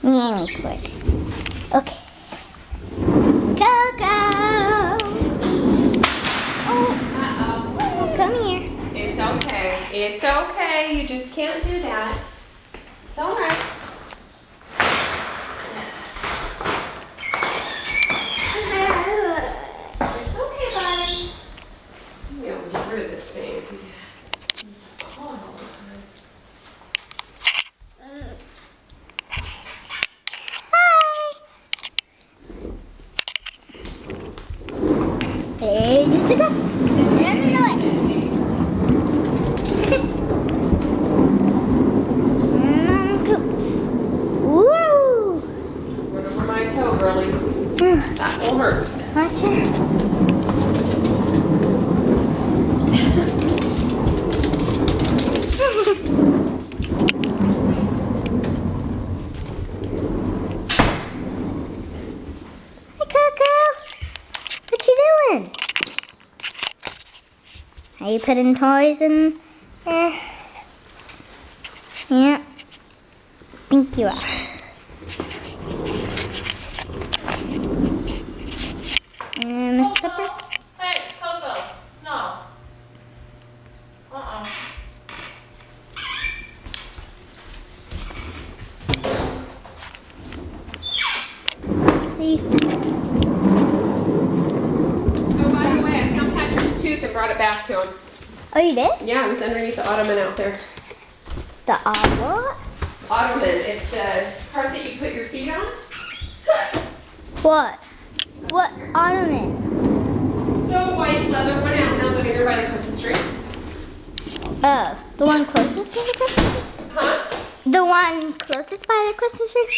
Yeah, me quick. Okay. Coco! Oh, come here. It's okay. It's okay. You just can't do that. It's all right. It's okay, buddy. Let me over this thing. Oh, all the time. Hey, Jessica. Run away. Coops. Woo! Went over my toe, girlie. That will hurt. Watch it. Hi, Coco. What you doing? Are you putting toys in there? Yeah. I think you are. And Miss Pepper? Hey, Coco. No. Uh-uh. See? Oh, by the way, I found Patrick's tooth and brought it back to him. Oh, you did? Yeah, it was underneath the ottoman out there. The what? Ottoman. It's the part that you put your feet on. What? What ottoman? The white leather one out in the living room by the Christmas tree. Oh, the one closest to the Christmas tree? Huh? The one closest by the Christmas tree?